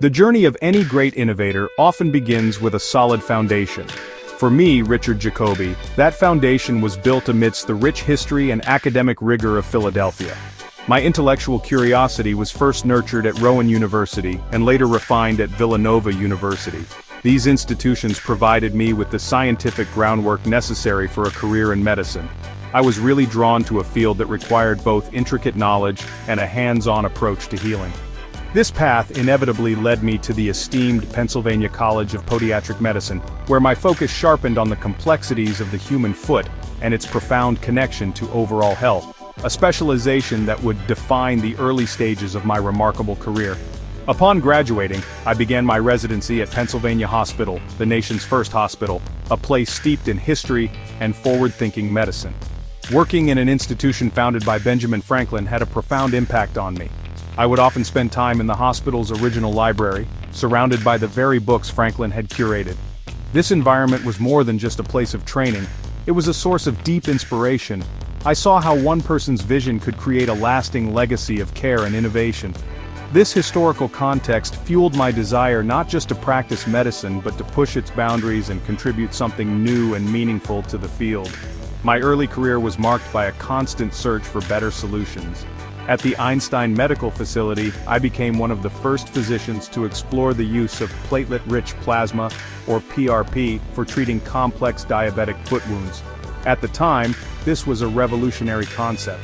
The journey of any great innovator often begins with a solid foundation. For me, Richard Jacoby, that foundation was built amidst the rich history and academic rigor of Philadelphia. My intellectual curiosity was first nurtured at Rowan University and later refined at Villanova University. These institutions provided me with the scientific groundwork necessary for a career in medicine. I was really drawn to a field that required both intricate knowledge and a hands-on approach to healing. This path inevitably led me to the esteemed Pennsylvania College of Podiatric Medicine, where my focus sharpened on the complexities of the human foot and its profound connection to overall health, a specialization that would define the early stages of my remarkable career. Upon graduating, I began my residency at Pennsylvania Hospital, the nation's first hospital, a place steeped in history and forward-thinking medicine. Working in an institution founded by Benjamin Franklin had a profound impact on me. I would often spend time in the hospital's original library, surrounded by the very books Franklin had curated. This environment was more than just a place of training, it was a source of deep inspiration. I saw how one person's vision could create a lasting legacy of care and innovation. This historical context fueled my desire not just to practice medicine but to push its boundaries and contribute something new and meaningful to the field. My early career was marked by a constant search for better solutions. At the Einstein Medical Facility, I became one of the first physicians to explore the use of platelet-rich plasma, or PRP, for treating complex diabetic foot wounds. At the time, this was a revolutionary concept.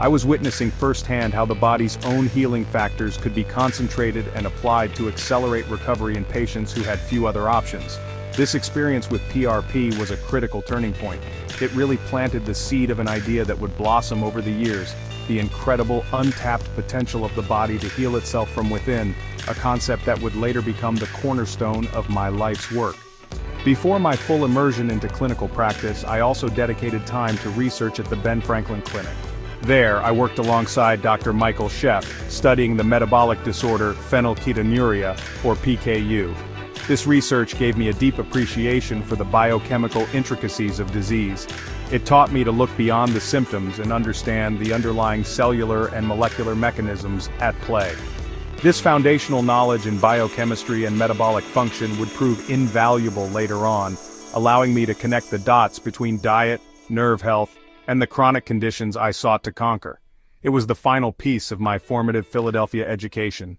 I was witnessing firsthand how the body's own healing factors could be concentrated and applied to accelerate recovery in patients who had few other options. This experience with PRP was a critical turning point. It really planted the seed of an idea that would blossom over the years. The incredible, untapped potential of the body to heal itself from within, a concept that would later become the cornerstone of my life's work. Before my full immersion into clinical practice, I also dedicated time to research at the Ben Franklin Clinic. There, I worked alongside Dr. Michael Sheff, studying the metabolic disorder phenylketonuria, or PKU. This research gave me a deep appreciation for the biochemical intricacies of disease. It taught me to look beyond the symptoms and understand the underlying cellular and molecular mechanisms at play. This foundational knowledge in biochemistry and metabolic function would prove invaluable later on, allowing me to connect the dots between diet, nerve health, and the chronic conditions I sought to conquer. It was the final piece of my formative Philadelphia education.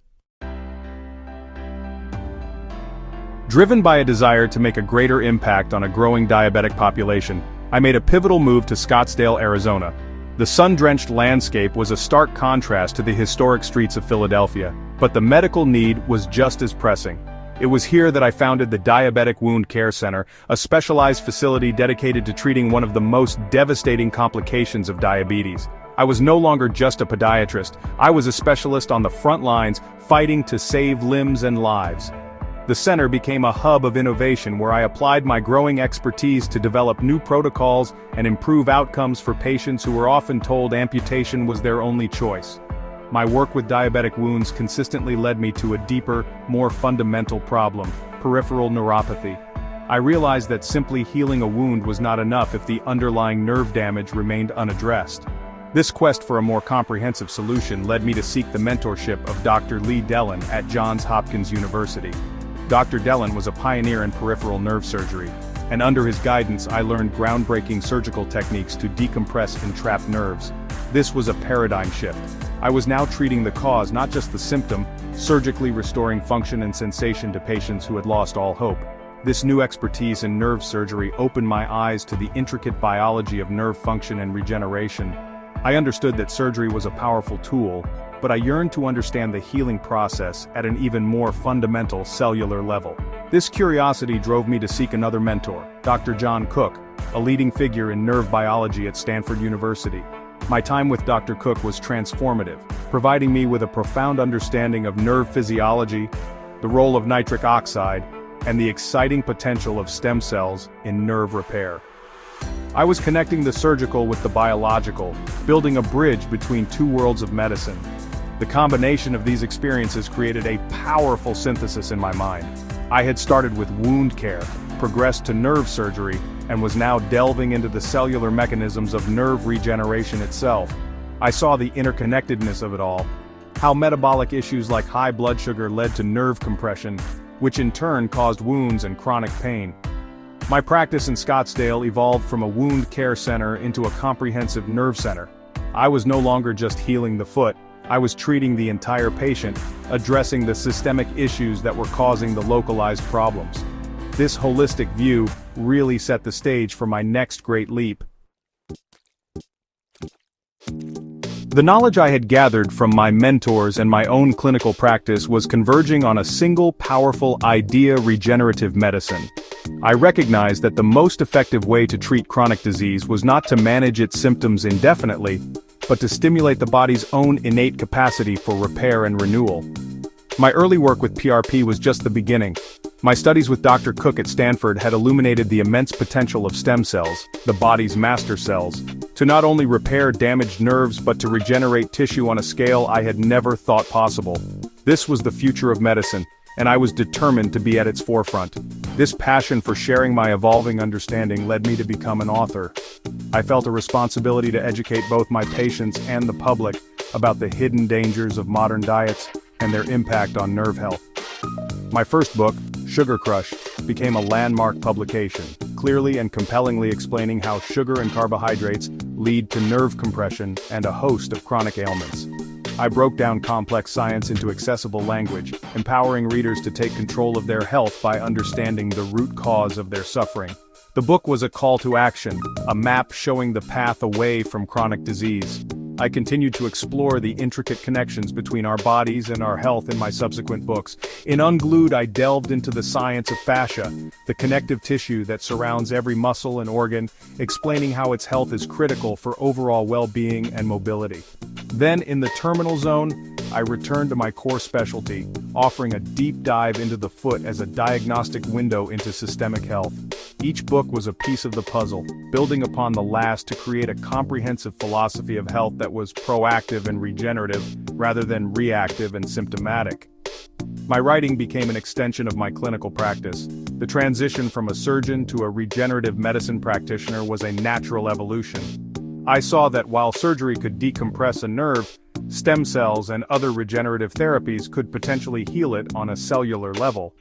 Driven by a desire to make a greater impact on a growing diabetic population, I made a pivotal move to Scottsdale, Arizona. The sun-drenched landscape was a stark contrast to the historic streets of Philadelphia, but the medical need was just as pressing. It was here that I founded the Diabetic Wound Care Center, a specialized facility dedicated to treating one of the most devastating complications of diabetes. I was no longer just a podiatrist, I was a specialist on the front lines, fighting to save limbs and lives. The center became a hub of innovation where I applied my growing expertise to develop new protocols and improve outcomes for patients who were often told amputation was their only choice. My work with diabetic wounds consistently led me to a deeper, more fundamental problem: peripheral neuropathy. I realized that simply healing a wound was not enough if the underlying nerve damage remained unaddressed. This quest for a more comprehensive solution led me to seek the mentorship of Dr. Lee Dellon at Johns Hopkins University. Dr. Dellon was a pioneer in peripheral nerve surgery, and under his guidance I learned groundbreaking surgical techniques to decompress entrapped nerves. This was a paradigm shift. I was now treating the cause, not just the symptom, surgically restoring function and sensation to patients who had lost all hope. This new expertise in nerve surgery opened my eyes to the intricate biology of nerve function and regeneration. I understood that surgery was a powerful tool, but I yearned to understand the healing process at an even more fundamental cellular level. This curiosity drove me to seek another mentor, Dr. John Cook, a leading figure in nerve biology at Stanford University. My time with Dr. Cook was transformative, providing me with a profound understanding of nerve physiology, the role of nitric oxide, and the exciting potential of stem cells in nerve repair. I was connecting the surgical with the biological, building a bridge between two worlds of medicine. The combination of these experiences created a powerful synthesis in my mind. I had started with wound care, progressed to nerve surgery, and was now delving into the cellular mechanisms of nerve regeneration itself. I saw the interconnectedness of it all. how metabolic issues like high blood sugar led to nerve compression, which in turn caused wounds and chronic pain. My practice in Scottsdale evolved from a wound care center into a comprehensive nerve center. I was no longer just healing the foot, I was treating the entire patient, addressing the systemic issues that were causing the localized problems. This holistic view really set the stage for my next great leap. The knowledge I had gathered from my mentors and my own clinical practice was converging on a single powerful idea: regenerative medicine. I recognized that the most effective way to treat chronic disease was not to manage its symptoms indefinitely, but to stimulate the body's own innate capacity for repair and renewal. My early work with PRP was just the beginning. My studies with Dr. Cook at Stanford had illuminated the immense potential of stem cells, the body's master cells, to not only repair damaged nerves but to regenerate tissue on a scale I had never thought possible. This was the future of medicine, and I was determined to be at its forefront. This passion for sharing my evolving understanding led me to become an author. I felt a responsibility to educate both my patients and the public about the hidden dangers of modern diets and their impact on nerve health. My first book, Sugar Crush, became a landmark publication, clearly and compellingly explaining how sugar and carbohydrates lead to nerve compression and a host of chronic ailments. I broke down complex science into accessible language, empowering readers to take control of their health by understanding the root cause of their suffering. The book was a call to action, a map showing the path away from chronic disease. I continued to explore the intricate connections between our bodies and our health in my subsequent books. In Unglued, I delved into the science of fascia, the connective tissue that surrounds every muscle and organ, explaining how its health is critical for overall well-being and mobility. Then, in the Terminal Zone, I returned to my core specialty, offering a deep dive into the foot as a diagnostic window into systemic health. Each book was a piece of the puzzle, building upon the last to create a comprehensive philosophy of health that was proactive and regenerative, rather than reactive and symptomatic. My writing became an extension of my clinical practice. The transition from a surgeon to a regenerative medicine practitioner was a natural evolution. I saw that while surgery could decompress a nerve, stem cells and other regenerative therapies could potentially heal it on a cellular level.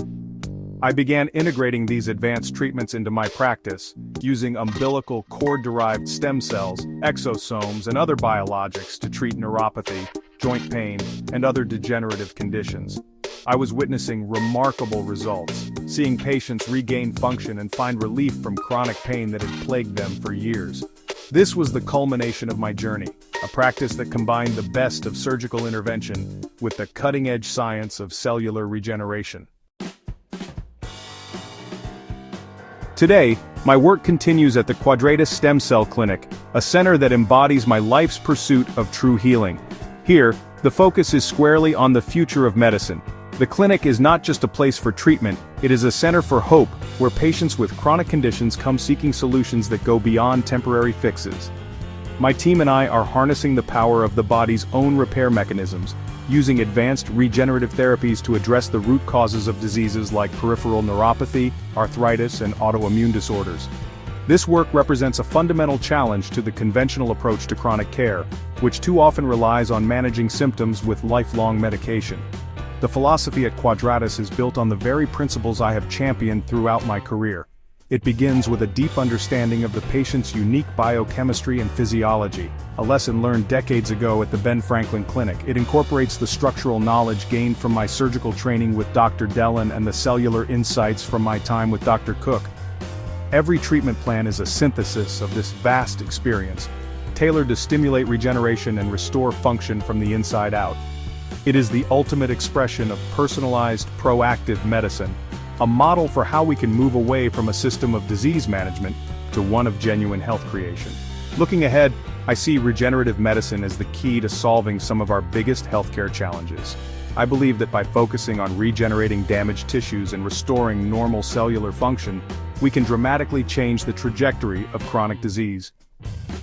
I began integrating these advanced treatments into my practice, using umbilical cord-derived stem cells, exosomes, and other biologics to treat neuropathy, joint pain, and other degenerative conditions. I was witnessing remarkable results, seeing patients regain function and find relief from chronic pain that had plagued them for years. This was the culmination of my journey, a practice that combined the best of surgical intervention with the cutting-edge science of cellular regeneration. Today, my work continues at the Quadratus Stem Cell Clinic, a center that embodies my life's pursuit of true healing. Here, the focus is squarely on the future of medicine. The clinic is not just a place for treatment, it is a center for hope, where patients with chronic conditions come seeking solutions that go beyond temporary fixes. My team and I are harnessing the power of the body's own repair mechanisms, using advanced regenerative therapies to address the root causes of diseases like peripheral neuropathy, arthritis, and autoimmune disorders. This work represents a fundamental challenge to the conventional approach to chronic care, which too often relies on managing symptoms with lifelong medication. The philosophy at Quadratus is built on the very principles I have championed throughout my career. It begins with a deep understanding of the patient's unique biochemistry and physiology, a lesson learned decades ago at the Ben Franklin Clinic. It incorporates the structural knowledge gained from my surgical training with Dr. Dellon and the cellular insights from my time with Dr. Cook. Every treatment plan is a synthesis of this vast experience, tailored to stimulate regeneration and restore function from the inside out. It is the ultimate expression of personalized, proactive medicine, a model for how we can move away from a system of disease management to one of genuine health creation. Looking ahead, I see regenerative medicine as the key to solving some of our biggest healthcare challenges. I believe that by focusing on regenerating damaged tissues and restoring normal cellular function, we can dramatically change the trajectory of chronic disease.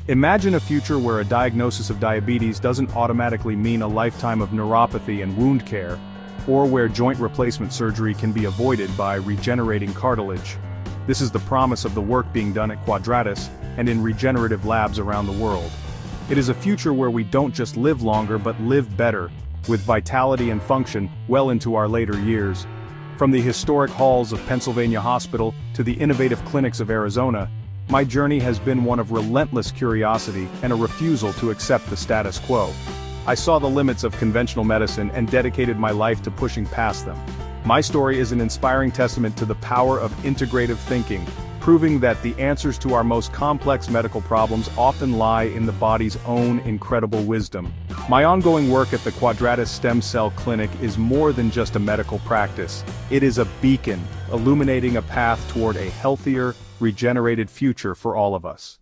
Imagine a future where a diagnosis of diabetes doesn't automatically mean a lifetime of neuropathy and wound care, or where joint replacement surgery can be avoided by regenerating cartilage. This is the promise of the work being done at Quadratus and in regenerative labs around the world. It is a future where we don't just live longer but live better, with vitality and function well into our later years. From the historic halls of Pennsylvania Hospital to the innovative clinics of Arizona, my journey has been one of relentless curiosity and a refusal to accept the status quo. I saw the limits of conventional medicine and dedicated my life to pushing past them. My story is an inspiring testament to the power of integrative thinking, proving that the answers to our most complex medical problems often lie in the body's own incredible wisdom. My ongoing work at the Quadratus Stem Cell Clinic is more than just a medical practice. It is a beacon, illuminating a path toward a healthier, regenerated future for all of us.